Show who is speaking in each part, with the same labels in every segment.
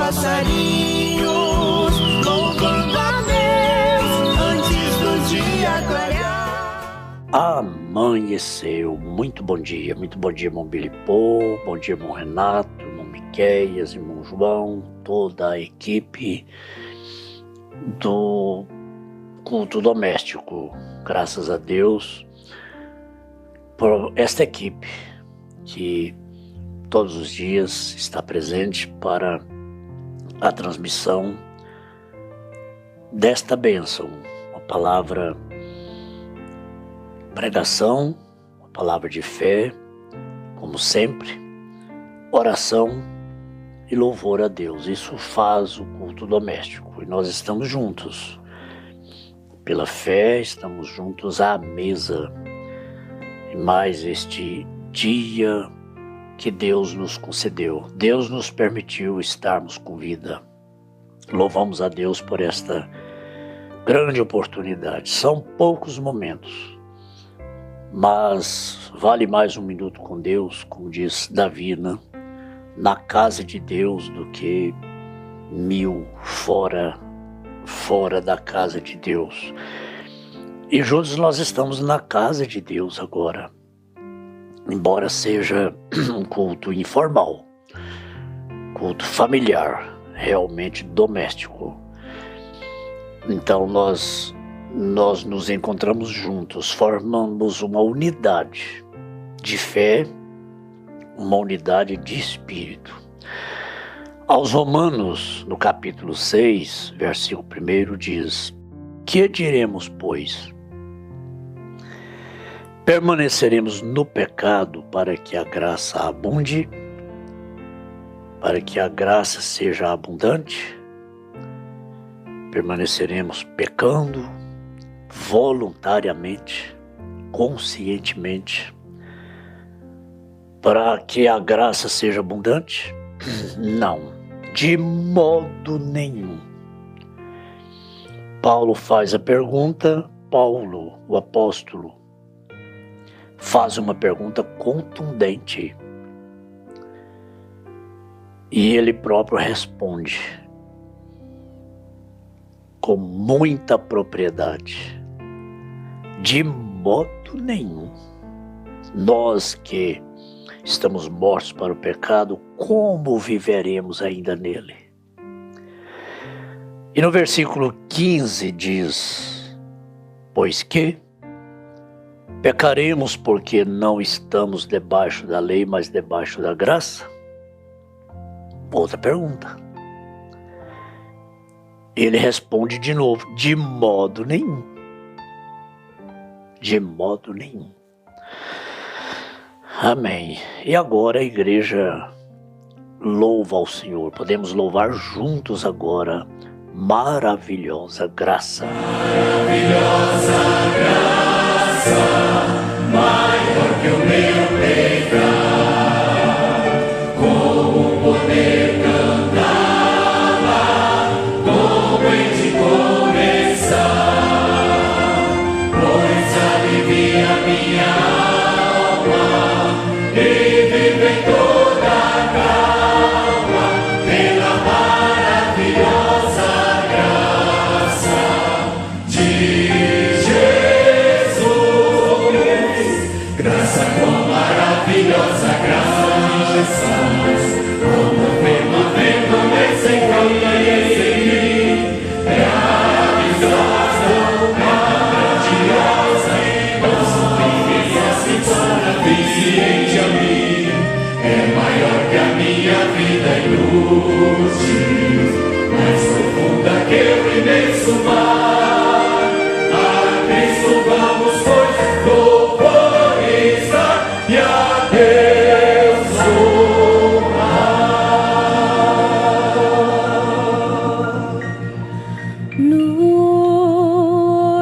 Speaker 1: passarinhos louvando a Deus antes do dia clarear.
Speaker 2: Amanheceu. Muito bom dia, irmão Bilipô, bom dia, irmão Renato, irmão Miqueias, irmão João, toda a equipe do culto doméstico. Graças a Deus por esta equipe que todos os dias está presente para a transmissão desta bênção, uma palavra, pregação, uma palavra de fé, como sempre, oração e louvor a Deus. Isso faz o culto doméstico e nós estamos juntos. Pela fé, estamos juntos à mesa. E mais este dia que Deus nos concedeu. Deus nos permitiu estarmos com vida. Louvamos a Deus por esta grande oportunidade. São poucos momentos, mas vale mais um minuto com Deus, como diz Davi, né? Na casa de Deus do que 1000 fora da casa de Deus. E juntos nós estamos na casa de Deus agora. Embora seja um culto informal, culto familiar, realmente doméstico. Então nós nos encontramos juntos, formamos uma unidade de fé, uma unidade de espírito. Aos Romanos, no capítulo 6, versículo 1, diz: Que diremos, pois? Permaneceremos no pecado para que a graça abunde? Para que a graça seja abundante? Permaneceremos pecando voluntariamente, conscientemente, para que a graça seja abundante? Não, de modo nenhum. Paulo faz a pergunta, Paulo, o apóstolo, faz uma pergunta contundente. E ele próprio responde com muita propriedade. De modo nenhum. Nós que estamos mortos para o pecado, como viveremos ainda nele? E no versículo 15 diz: Pois que pecaremos porque não estamos debaixo da lei, mas debaixo da graça? Outra pergunta. Ele responde de novo: de modo nenhum. De modo nenhum. Amém. E agora a igreja louva ao Senhor. Podemos louvar juntos agora. Maravilhosa graça.
Speaker 1: Maravilhosa graça, maior que o meu pecado, como poder cantá-la, como hei de começar, pois alivia minha alma e vive em toda calma, pela maravilhosa graça de graça com maravilhosa graça, movendo nesse encanto e esse fim, é avisosa, grandiosa, tão sublime e assim suficiente a mim, é maior que a minha vida e luz, mais profunda que o imenso mar, a Cristo vamos, pois, louvores e a Deus honrar.
Speaker 3: No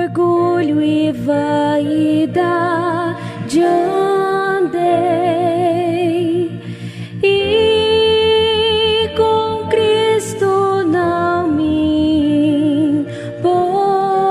Speaker 3: orgulho e vaidade andei, e com Cristo não me importei.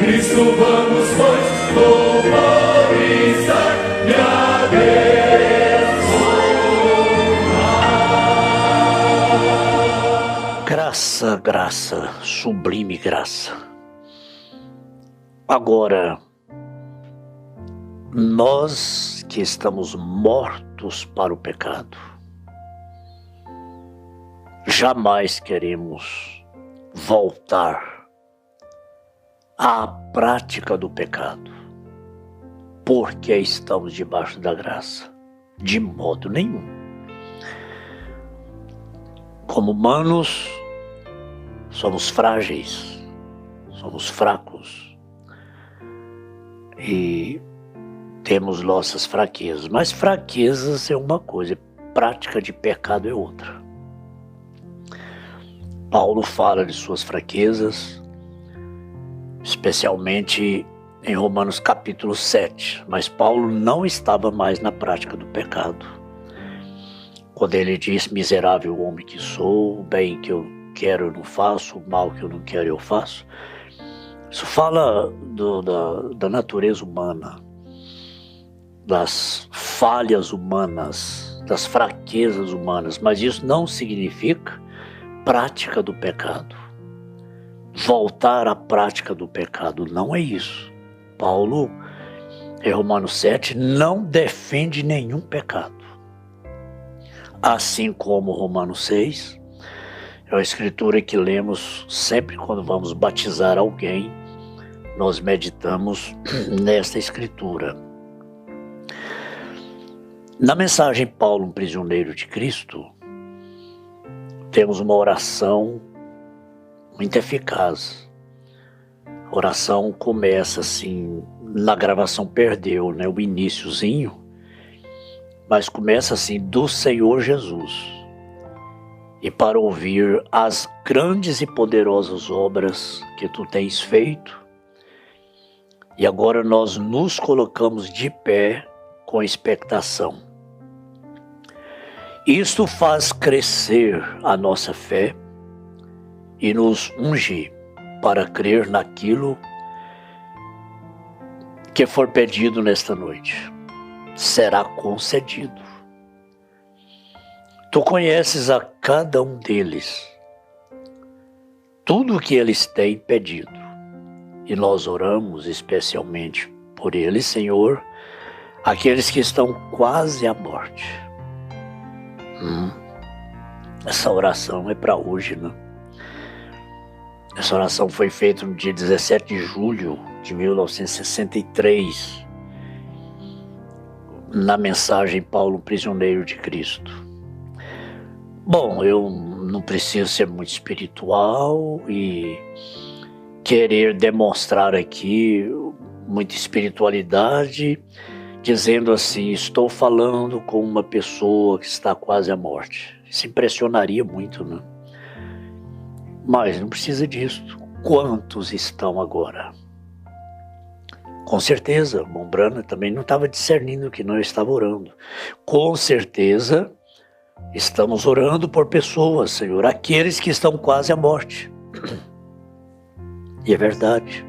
Speaker 1: Cristo vamos, pois, glorificar e a Deus honrar.
Speaker 2: Graça, graça, sublime graça. Agora, nós que estamos mortos para o pecado, jamais queremos voltar à prática do pecado, porque estamos debaixo da graça, de modo nenhum. Como humanos, somos frágeis, somos fracos e temos nossas fraquezas, mas fraquezas é uma coisa, prática de pecado é outra. Paulo fala de suas fraquezas, especialmente em Romanos capítulo 7, mas Paulo não estava mais na prática do pecado. Quando ele diz, miserável homem que sou, o bem que eu quero eu não faço, o mal que eu não quero eu faço. Isso fala da natureza humana, das falhas humanas, das fraquezas humanas, mas isso não significa prática do pecado. Voltar à prática do pecado não é isso. Paulo, em Romanos 7, não defende nenhum pecado. Assim como Romanos 6, é uma escritura que lemos sempre quando vamos batizar alguém, nós meditamos nesta escritura. Na mensagem Paulo, um prisioneiro de Cristo, temos uma oração muito eficaz. A oração começa assim, na gravação perdeu, né, o iniciozinho, mas começa assim, do Senhor Jesus. E para ouvir as grandes e poderosas obras que tu tens feito. E agora nós nos colocamos de pé com expectação. Isto faz crescer a nossa fé e nos unge para crer naquilo que for pedido nesta noite. Será concedido. Tu conheces a cada um deles, tudo o que eles têm pedido. E nós oramos especialmente por eles, Senhor, aqueles que estão quase à morte. Essa oração é para hoje, né? Essa oração foi feita no dia 17 de julho de 1963, na mensagem Paulo, prisioneiro de Cristo. Bom, eu não preciso ser muito espiritual e querer demonstrar aqui muita espiritualidade, dizendo assim, estou falando com uma pessoa que está quase à morte. Isso impressionaria muito, né? Mas não precisa disso. Quantos estão agora? Com certeza, Mombrana também não estava discernindo que não estava orando. Com certeza, estamos orando por pessoas, Senhor, aqueles que estão quase à morte. E é verdade.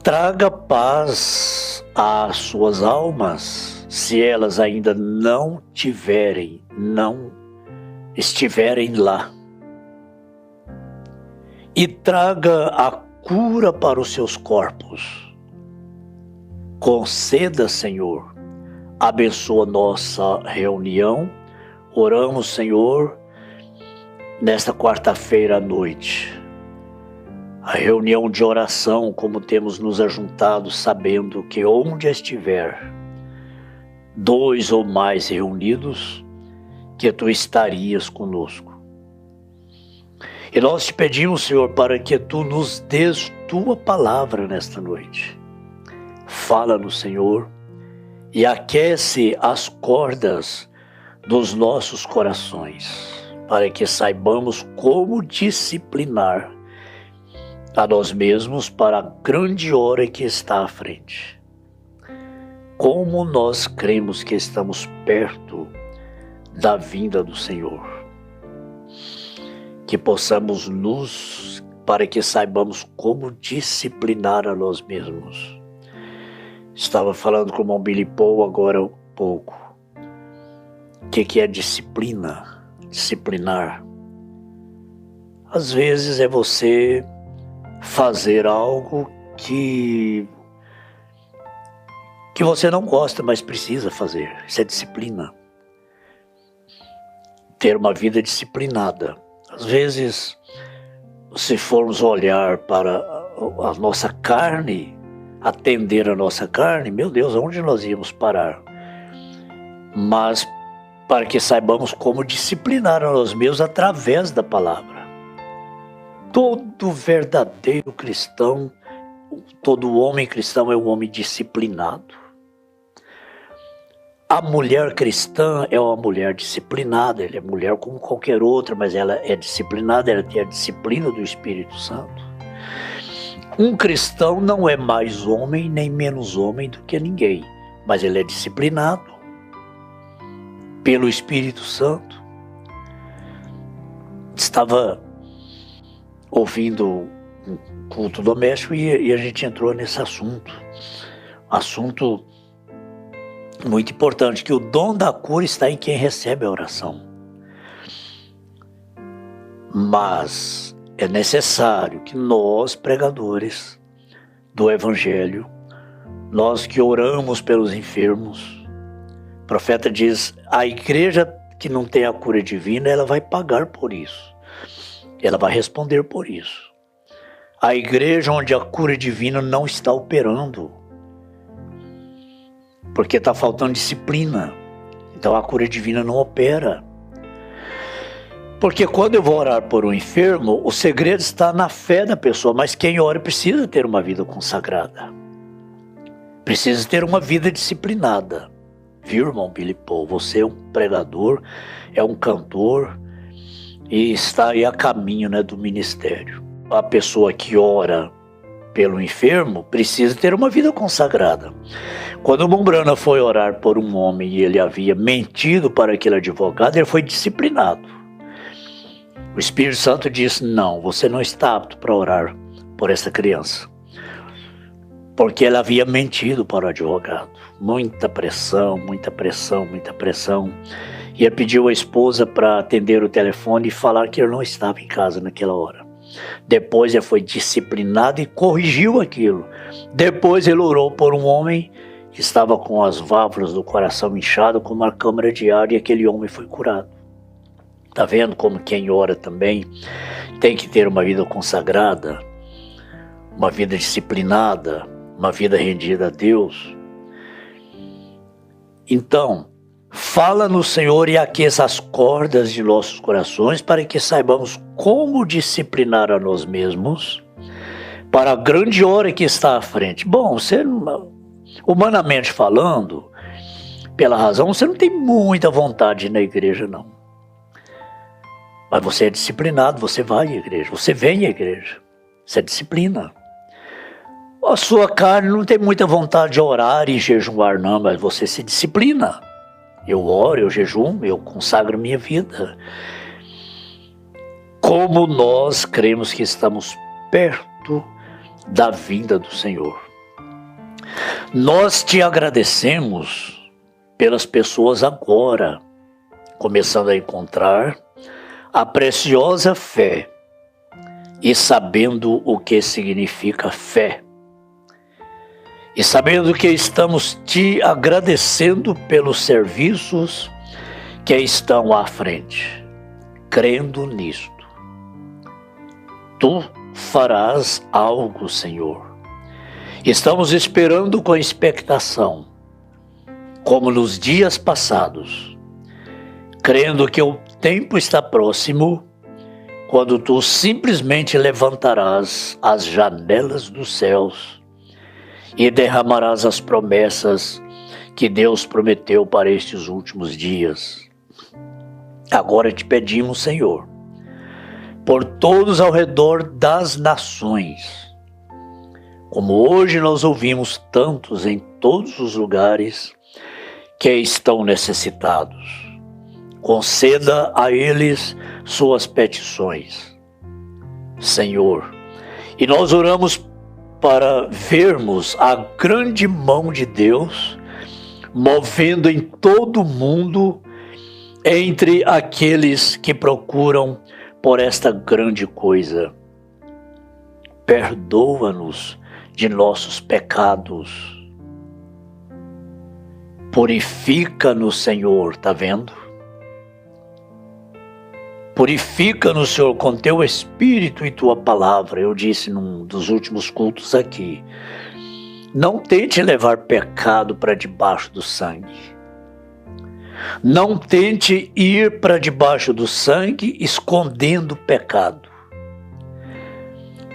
Speaker 2: Traga paz às suas almas, se elas ainda não estiverem lá. E traga a cura para os seus corpos. Conceda, Senhor, abençoa nossa reunião. Oramos, Senhor, nesta quarta-feira à noite. A reunião de oração, como temos nos ajuntado, sabendo que onde estiver 2 ou mais reunidos, que tu estarias conosco. E nós te pedimos, Senhor, para que tu nos des tua palavra nesta noite. Fala-nos, Senhor, e aquece as cordas dos nossos corações, para que saibamos como disciplinar a nós mesmos para a grande hora que está à frente. Como nós cremos que estamos perto da vinda do Senhor. Que possamos nos para que saibamos como disciplinar a nós mesmos. Estava falando com o irmão Billy Paul agora há pouco. O que é disciplina? Disciplinar. Às vezes é você fazer algo que você não gosta, mas precisa fazer. Isso é disciplina. Ter uma vida disciplinada. Às vezes, se formos olhar para a nossa carne, atender a nossa carne, meu Deus, aonde nós íamos parar? Mas para que saibamos como disciplinar a nós mesmos através da palavra. Todo verdadeiro cristão, todo homem cristão é um homem disciplinado. A mulher cristã é uma mulher disciplinada, ela é mulher como qualquer outra, mas ela é disciplinada, ela tem a disciplina do Espírito Santo. Um cristão não é mais homem nem menos homem do que ninguém, mas ele é disciplinado pelo Espírito Santo. Estava ouvindo um culto doméstico e a gente entrou nesse assunto muito importante, que o dom da cura está em quem recebe a oração. Mas é necessário que nós, pregadores do Evangelho, nós que oramos pelos enfermos, o profeta diz, a igreja que não tem a cura divina, ela vai pagar por isso. Ela vai responder por isso. A igreja onde a cura divina não está operando, porque está faltando disciplina. Então a cura divina não opera. Porque quando eu vou orar por um enfermo, o segredo está na fé da pessoa, mas quem ora precisa ter uma vida consagrada. Precisa ter uma vida disciplinada. Viu, irmão Billy Paul? Você é um pregador, é um cantor e está aí a caminho, né, do ministério. A pessoa que ora pelo enfermo precisa ter uma vida consagrada. Quando o Mumbrana foi orar por um homem e ele havia mentido para aquele advogado, ele foi disciplinado. O Espírito Santo disse, não, você não está apto para orar por essa criança. Porque ele havia mentido para o advogado. Muita pressão, muita pressão, muita pressão. E ele pediu à esposa para atender o telefone e falar que ele não estava em casa naquela hora. Depois ele foi disciplinado e corrigiu aquilo. Depois ele orou por um homem que estava com as válvulas do coração inchado, com uma câmara de ar, e aquele homem foi curado. Está vendo como quem ora também tem que ter uma vida consagrada, uma vida disciplinada, uma vida rendida a Deus? Então, fala no Senhor e aqueça as cordas de nossos corações para que saibamos como disciplinar a nós mesmos para a grande hora que está à frente. Bom, você, humanamente falando, pela razão, você não tem muita vontade de ir na igreja, não. Mas você é disciplinado, você vai à igreja, você vem à igreja. Isso é disciplina. A sua carne não tem muita vontade de orar e jejuar, não, mas você se disciplina. Eu oro, eu jejuo, eu consagro minha vida. Como nós cremos que estamos perto da vinda do Senhor. Nós te agradecemos pelas pessoas agora, começando a encontrar a preciosa fé e sabendo o que significa fé. E sabendo que estamos te agradecendo pelos serviços que estão à frente, crendo nisto. Tu farás algo, Senhor. Estamos esperando com expectação, como nos dias passados, crendo que o tempo está próximo, quando tu simplesmente levantarás as janelas dos céus e derramarás as promessas que Deus prometeu para estes últimos dias. Agora te pedimos, Senhor, por todos ao redor das nações, como hoje nós ouvimos tantos em todos os lugares que estão necessitados. Conceda a eles suas petições. Senhor, E nós oramos para vermos a grande mão de Deus movendo em todo o mundo entre aqueles que procuram por esta grande coisa. Perdoa-nos de nossos pecados. Purifica-nos, Senhor, tá vendo? Purifica-nos, Senhor, com teu Espírito e tua palavra. Eu disse num dos últimos cultos aqui. Não tente levar pecado para debaixo do sangue. Não tente ir para debaixo do sangue escondendo o pecado.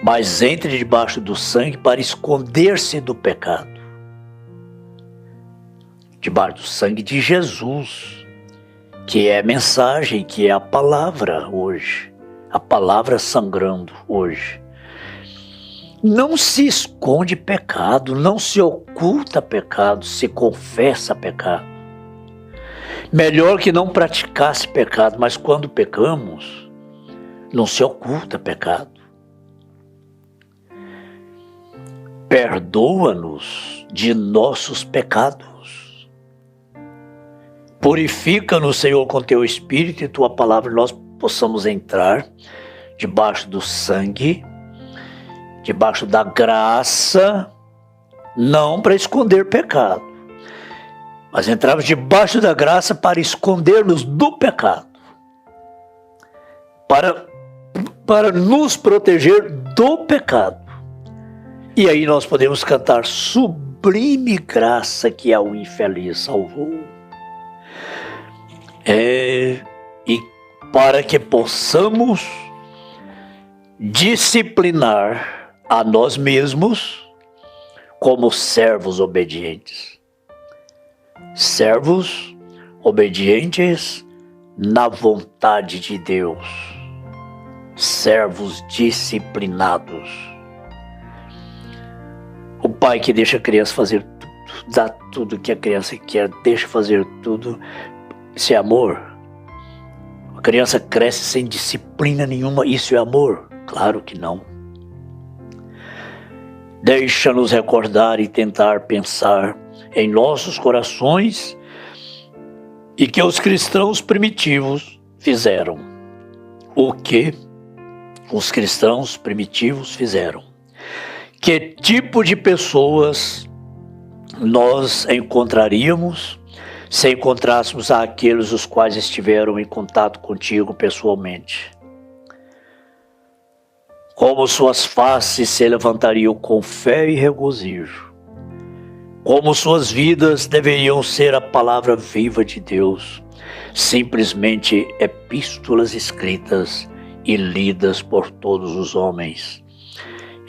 Speaker 2: Mas entre debaixo do sangue para esconder-se do pecado. Debaixo do sangue de Jesus, que é a mensagem, que é a palavra hoje. A palavra sangrando hoje. Não se esconde pecado, não se oculta pecado, se confessa pecado. Melhor que não praticasse pecado, mas quando pecamos, não se oculta pecado. Perdoa-nos de nossos pecados. Purifica-nos, Senhor, com teu Espírito e tua palavra, nós possamos entrar debaixo do sangue, debaixo da graça, não para esconder pecado, mas entramos debaixo da graça para escondermos do pecado, para nos proteger do pecado. E aí nós podemos cantar sublime graça que ao infeliz salvou. E para que possamos disciplinar a nós mesmos como servos obedientes. Servos obedientes na vontade de Deus. Servos disciplinados. O pai que deixa a criança fazer tudo, dá tudo que a criança quer, deixa fazer tudo. Isso é amor? A criança cresce sem disciplina nenhuma, isso é amor? Claro que não. Deixa-nos recordar e tentar pensar em nossos corações e que os cristãos primitivos fizeram. O que os cristãos primitivos fizeram? Que tipo de pessoas nós encontraríamos se encontrássemos aqueles os quais estiveram em contato contigo pessoalmente? Como suas faces se levantariam com fé e regozijo. Como suas vidas deveriam ser a palavra viva de Deus, simplesmente epístolas escritas e lidas por todos os homens.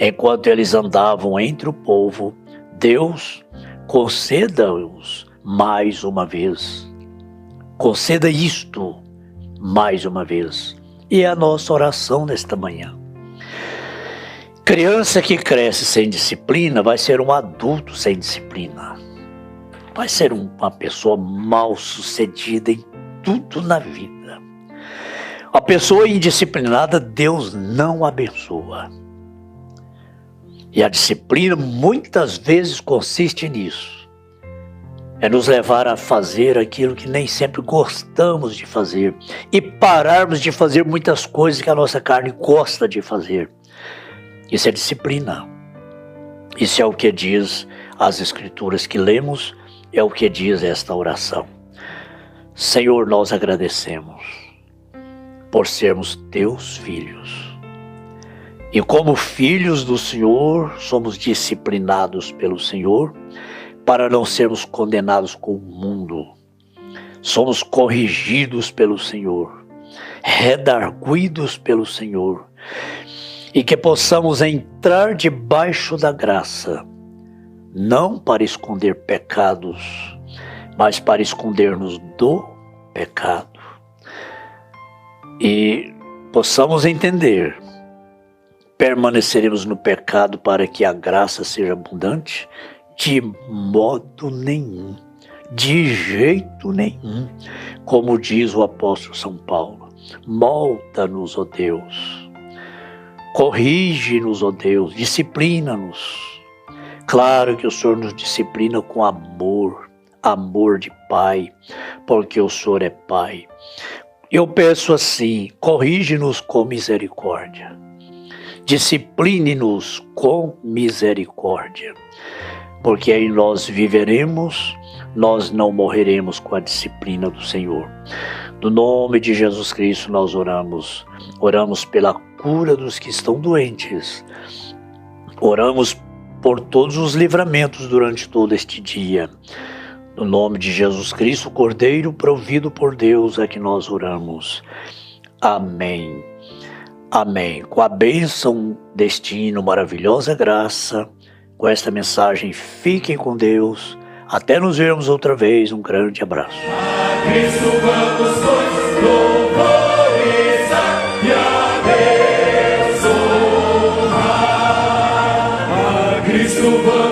Speaker 2: Enquanto eles andavam entre o povo, Deus conceda-os mais uma vez. Conceda isto mais uma vez. E é a nossa oração nesta manhã. Criança que cresce sem disciplina vai ser um adulto sem disciplina. Vai ser uma pessoa mal sucedida em tudo na vida. A pessoa indisciplinada, Deus não abençoa. E a disciplina muitas vezes consiste nisso. É nos levar a fazer aquilo que nem sempre gostamos de fazer. E pararmos de fazer muitas coisas que a nossa carne gosta de fazer. Isso é disciplina. Isso é o que diz as escrituras que lemos, é o que diz esta oração. Senhor, nós agradecemos por sermos teus filhos. E como filhos do Senhor, somos disciplinados pelo Senhor para não sermos condenados com o mundo. Somos corrigidos pelo Senhor, redarguidos pelo Senhor, e que possamos entrar debaixo da graça, não para esconder pecados, mas para esconder-nos do pecado. E possamos entender, permaneceremos no pecado para que a graça seja abundante? De modo nenhum, de jeito nenhum. Como diz o apóstolo São Paulo, molda-nos, ó Deus, Corrige-nos, ó Deus, disciplina-nos. Claro que o Senhor nos disciplina com amor, amor de Pai, porque o Senhor é Pai. Eu peço assim, corrige-nos com misericórdia. Discipline-nos com misericórdia, porque aí nós viveremos, nós não morreremos com a disciplina do Senhor. No nome de Jesus Cristo nós oramos. Oramos pela cura dos que estão doentes. Oramos por todos os livramentos durante todo este dia. No nome de Jesus Cristo, Cordeiro provido por Deus, é que nós oramos. Amém. Amém. Com a bênção, destino, maravilhosa graça, com esta mensagem, fiquem com Deus. Até nos vermos outra vez. Um grande abraço.
Speaker 1: A Cristo vamos todos louvores e a Deus honrar. A Cristo vamos